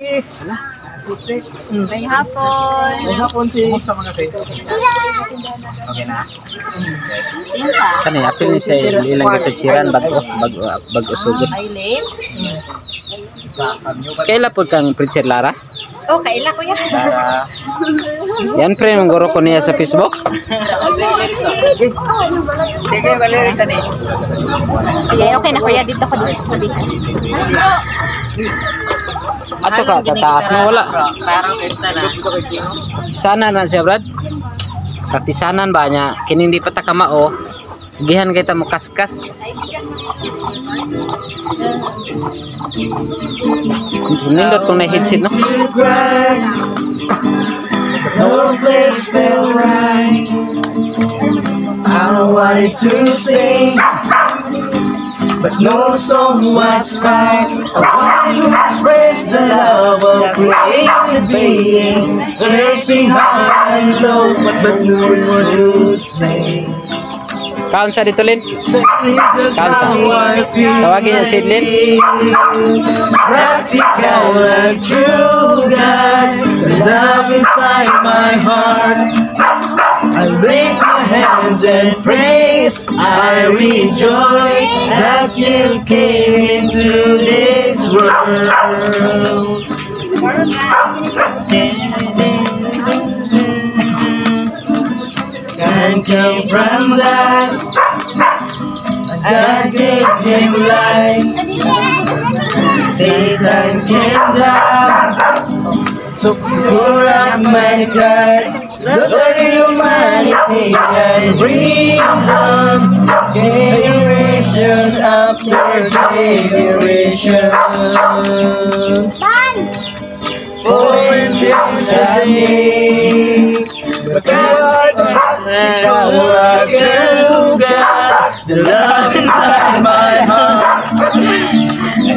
Ano? 60. May hapon. May hapon si sa mga tayo. Okay na. Kan ya apil sa ilang gitachiran bag usugot. Aileen. Kaila pud kang preacher Lara? Oh, kaila ko yan. Yan pre nung guro ko niya sa Facebook. Sige, Valerie tani. Sige, okay na kuya. Dito ko dito sa dito. Ato ka tataas mo wala. Parang esta na. Sana na siya brad. Partisanan ba niya kini hindi pa ta kamao. Gihan kita mo kaskas. Nindot kung na headset no. No place felt right. I wanted to sing, but no song was right. I wanted to express the love of created beings, searching high and low, but no one to say. Kaon sa dito Lin? Sexy just Kaon sa. how I feel. Tawagin niya si Lin. Practical and true, God. The love inside my heart. I lift my hands and praise. I rejoice that you came into this world. And come from us. God gave him life. Satan came down to pour out mankind. Lost our humanity and reason. Generation after generation. For instance, I need. But God, the love inside my heart.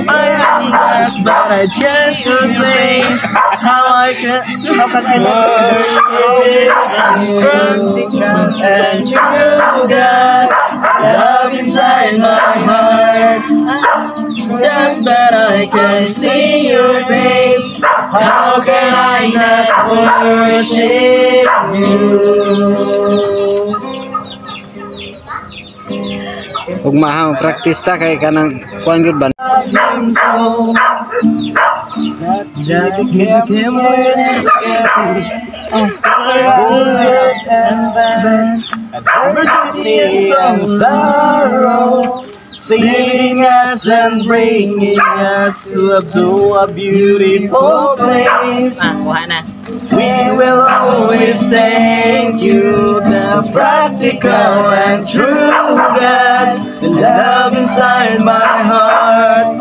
I am lost, but I can't replace how can I worship and true God, love inside my heart. Just that I can see your face. How can I not worship you? Ug mahang practice ta kay kanang kuan gyud ba. That became worse and bad. Adversity and some sorrow, saving us and bringing us to a beautiful place. We will always thank you, the practical and true God, the love inside my heart.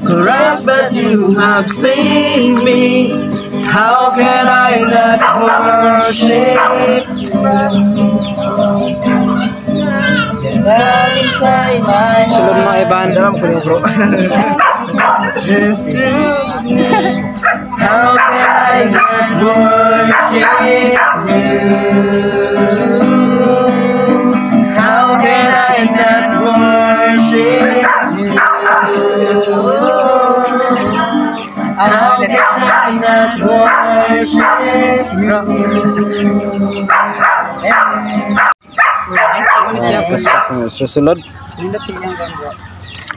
Correct, but you have saved me. How can I not worship? The love inside my Sulod mo heart. Ivan. Dalam ko bro. It's true. How can I not worship you? How can I not worship you? How can I not worship you? Kaskas na susunod.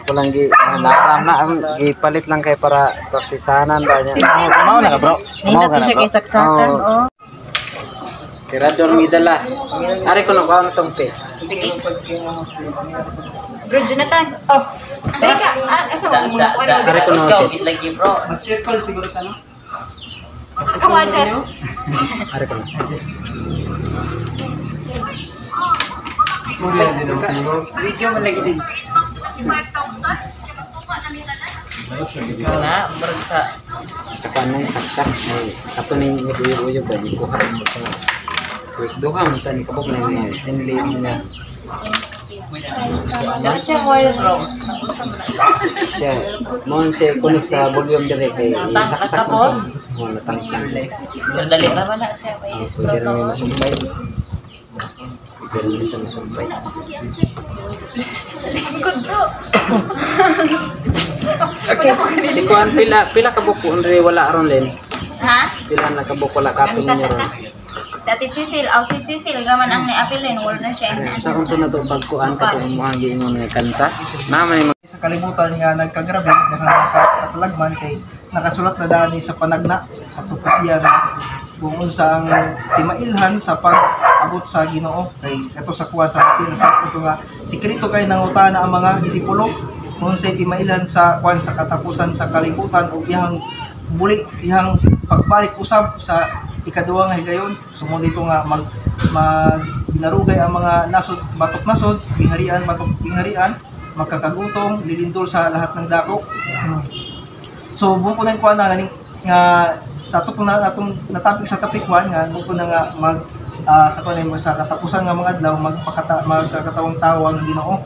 Walang naram na ang ipalit lang kay para praktisanan ba niya. Mao na ka bro. Mao ka na. Siya kay saksakan, oh. Tirador mi dala. Ari ko lang kaon tong pe. Sige. Bro Jonathan. Oh. Teka, asa mo muna? Ari ko lang. Lagi bro. Mag-circle siguro ta no. Ikaw adjust. Ari ko lang. Video man lagi din. Na, barang Sa kanang saksak ay ato ning ibuyo ba di ko ha mo sa. Duha man tani kabog na mga stainless na. Siya wire bro. Siya mo siya kuno sa volume dire kay saksak mo. Mo natangkang. dali ra man na siya. So dire may masumpay. Dire bisa masumpay. Good bro. Okay. Si Kuan pila ka buko andre wala aron len. Ha? Pila na ka buko la kapil Kanta niyo sa ron. Si Ate Cecil, si Cecil, naman ang ni-apil rin, wala na siya. Sa kunto na to pagkuan ka to mo ang giingon nga kanta. Naman Sa kalibutan nga nagkagrabe, nakatalagman kay nakasulat na dani sa panagna, sa propesya na kung unsa ang timailhan sa pag-abot sa Ginoo kay kato sa kuha sa atin sa ito nga sikreto kay nangutana ang mga disipulo kung sa timailhan sa kuan sa katapusan sa kalibutan o iyang muli iyang pagbalik usab sa ikaduha nga higayon. Sumod dito nga binarugay ang mga nasod, batok nasod, bingharian, batok bingharian, magkakagutom, lilindol sa lahat ng dako. So, buong ko na yung kuha na nga sa ito na atong natapik sa topic 1 nga buong ko na nga sa katapusan nga mga adlaw magkakatawang tawang Ginoo.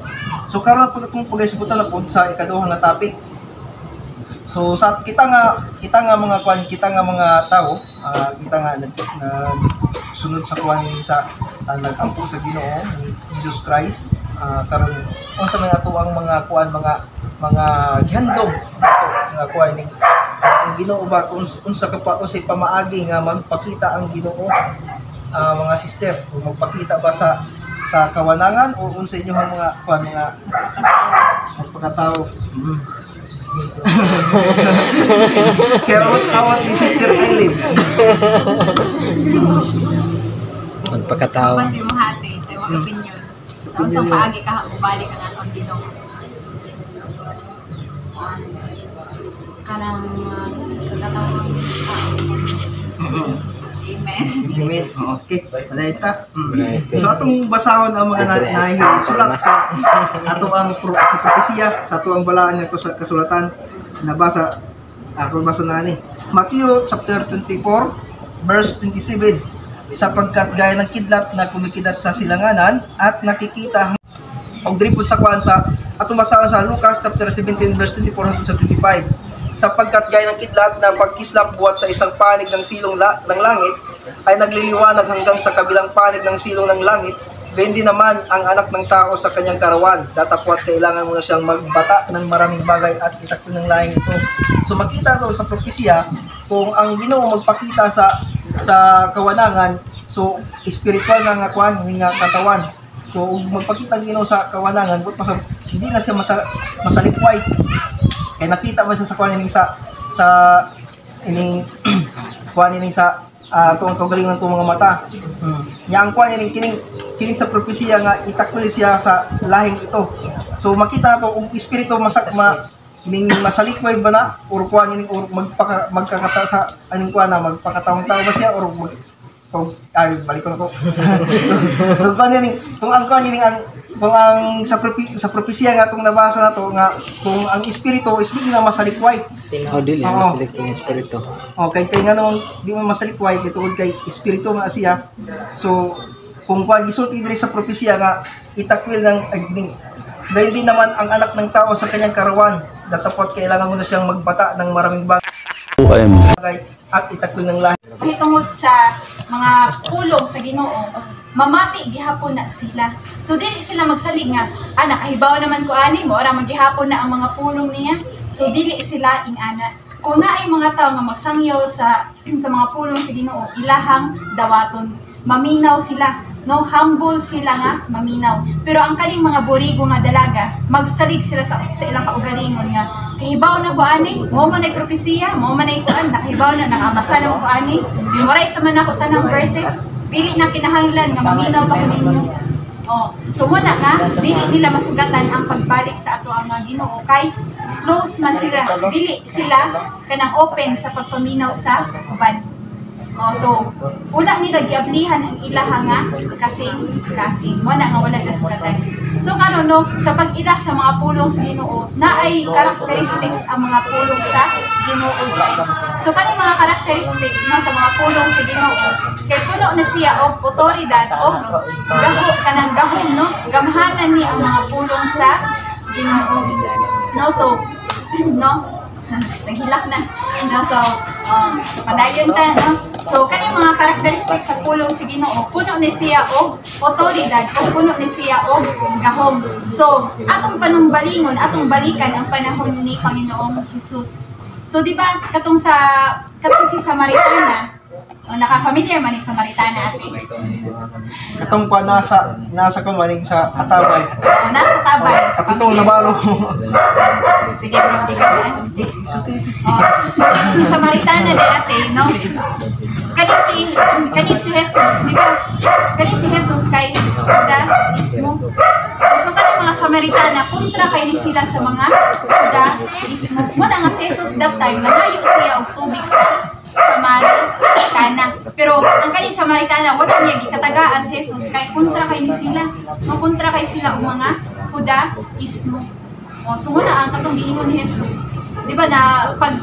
So, karon po itong pag-isbutan na po sa ikaduha nga topic. So sa kita nga mga kuan, kita nga mga tao, kita nga sunod sa kuan ni sa nag-ampo sa Ginoo ni Jesus Christ. Karon unsa may ato ang mga kuan mga gihandom nga kuan ni ang Ginoo ba unsa ka pa unsay pamaagi nga magpakita ang Ginoo, mga sister, magpakita ba sa kawanangan o unsa inyo mga kuan mga pagkatao. Kaya awat ni Sister Eileen. magpakatao. Pas yung hati, sa yung opinion. Sa unsang paagi ka, balik ang atong Ginoo. Kanang kagatawang Amen. Amen. Okay. Palayta. So atong basahon ang mga nahisulat sa ato ang sa propesya, sa ato ang balaan nga kasulatan nabasa ako basa na ni. Matthew chapter 24 verse 27. Sapagkat gaya ng kidlat na kumikidat sa silanganan at nakikita og dripod sa kuan sa atong basahon sa Lucas chapter 17 verse 24 hangtod sa 25. Sapagkat gaya ng kidlat na pagkislap buhat sa isang panig ng silong ng langit ay nagliliwanag hanggang sa kabilang panig ng silong ng langit, gayon din naman ang anak ng tao sa kanyang karawan. Datapwat kailangan mo na siyang magbata ng maraming bagay at itakbo ng lahing ito. So makita to sa propesya kung ang Ginoo magpakita sa kawanangan, so spiritual nga kuan nga katawan. So magpakita ang Ginoo sa kawanangan, hindi na siya masalikway. Kaya nakita mo siya sa kuan sa ining kuan ining sa tuong kagalingan ng mga mata. Nya ang kuan ining kining sa propesya nga itakol siya sa lahing ito. So makita to og espiritu masalikway ba na or kuan ining or magkakataw sa aning kuan na magpakatawang tao ba siya or balik ko na ko. Kung ang sa propesya nga itong nabasa na to nga kung ang espiritu is di na masalikway. Dili masalik yung espiritu. Okay, kay nga naman di mo masalikway kay tungod kay espiritu nga siya. So kung gisulti diri sa propesya nga itakwil ng agning. Gayon din naman ang anak ng tao sa kanyang karawan. Datapot kailangan mo na siyang magbata ng maraming bagay at itakwil ng lahi. Tungod sa mga pulong sa Ginoo, mamati gihapon na sila. So dili sila magsalig nga, nakahibaw naman ko ani mo, ora maghihapon na ang mga pulong niya. So dili sila ingana. Kung naay mga tao nga magsangyaw sa mga pulong sa Ginoo, ilahang dawaton. Maminaw sila, no, humble sila nga maminaw. Pero ang kaning mga burigo nga dalaga, magsalig sila sa ilang kaugalingon nga. Kahibaw na ko ani, mo man ay propesya, mo man ay kuan, nakahibaw na nakabasa na ko ani. Memorize man ako tanang verses. Dili na kinahanglan nga maminaw pa ninyo. So muna nga, dili nila masugatan ang pagbalik sa ato ang mga Ginoo kay close man sila. Dili sila kanang open sa pagpaminaw sa uban. So wala nila giablihan ang ilaha nga kasing wala nga wala kasugatan. So karon no, sa pag-ila sa mga pulong sa Ginoo, naay characteristics ang mga pulong sa Ginoo diay. So kaning mga characteristic no, sa mga pulong sa Ginoo, kay puno na siya og otoridad og kanang gahom no, gamhanan ni ang mga pulong sa Ginoo. No, so no, naghilak na. No, so So padayon ta, no? So kani mga karakteristik sa pulong sa Ginoo, puno ni siya og otoridad o puno ni siya og gahom. So atong panumbalingon, atong balikan ang panahon ni Panginoong Hesus. So di ba katong si Samaritana, naka-familiar man ni Samaritana ate. Katong pa nasa kamaning sa atabay. Nasa tabay. Katong nabalo. Sige, bro, di ka daan. So, yung Samaritana de ate, no? Kani si Jesus, di ba? Kani si Jesus kay Juda mismo. So, kani mga Samaritana, kontra kay ni sila sa mga Juda mismo. Muna nga si Jesus that time, nanayo siya og tubig sa Samaritana. Pero ang kani Samaritana, wala niya gikatagaan si Jesus kay kontra kay ni sila. No, kontra kay sila og mga Judaismo. So muna ang katong giingon ni Jesus. Di ba na pag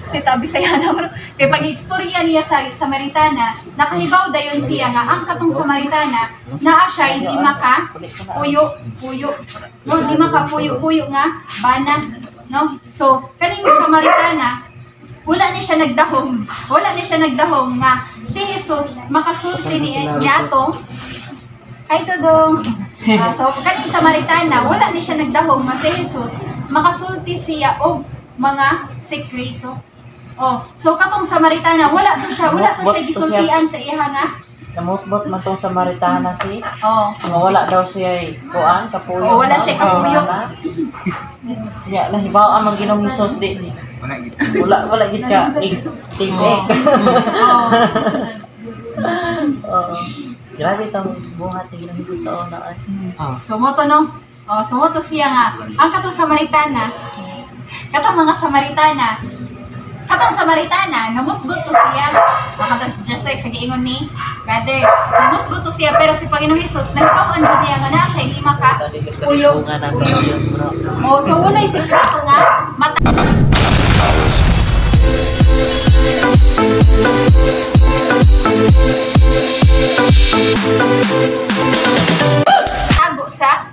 si tabi saya na bro. Kay pag istorya niya sa Samaritana, nakahibaw dayon siya nga ang katong Samaritana naa siya lima ka puyo. No, lima ka puyo nga bana, no? So kaning Samaritana wala ni siya nagdahom nga si Jesus makasulti niya atong ay tudong. So kaning Samaritana wala ni siya nagdahom nga si Jesus makasulti siya og mga sekreto. So katong Samaritana wala to siya gisultian sa iya nga. Namutbot man tong Samaritana si. Nga wala daw siya kuan kapuyo. Wala siya kapuyo. Ya lah hibaw ang Ginoong Hesus di. Wala gid ka tingek. Grabe itong buhat ni Ginoong Hesus sa una ay. So mo to no. So mo to siya nga ang katong Samaritana. Katong Samaritana, namutgot to siya. Katong just like sa giingon ni brother, namutgot to siya pero si Panginoong Hesus nagpauan din niya nga na siya lima ka puyo. So unay sekreto nga mata tago sa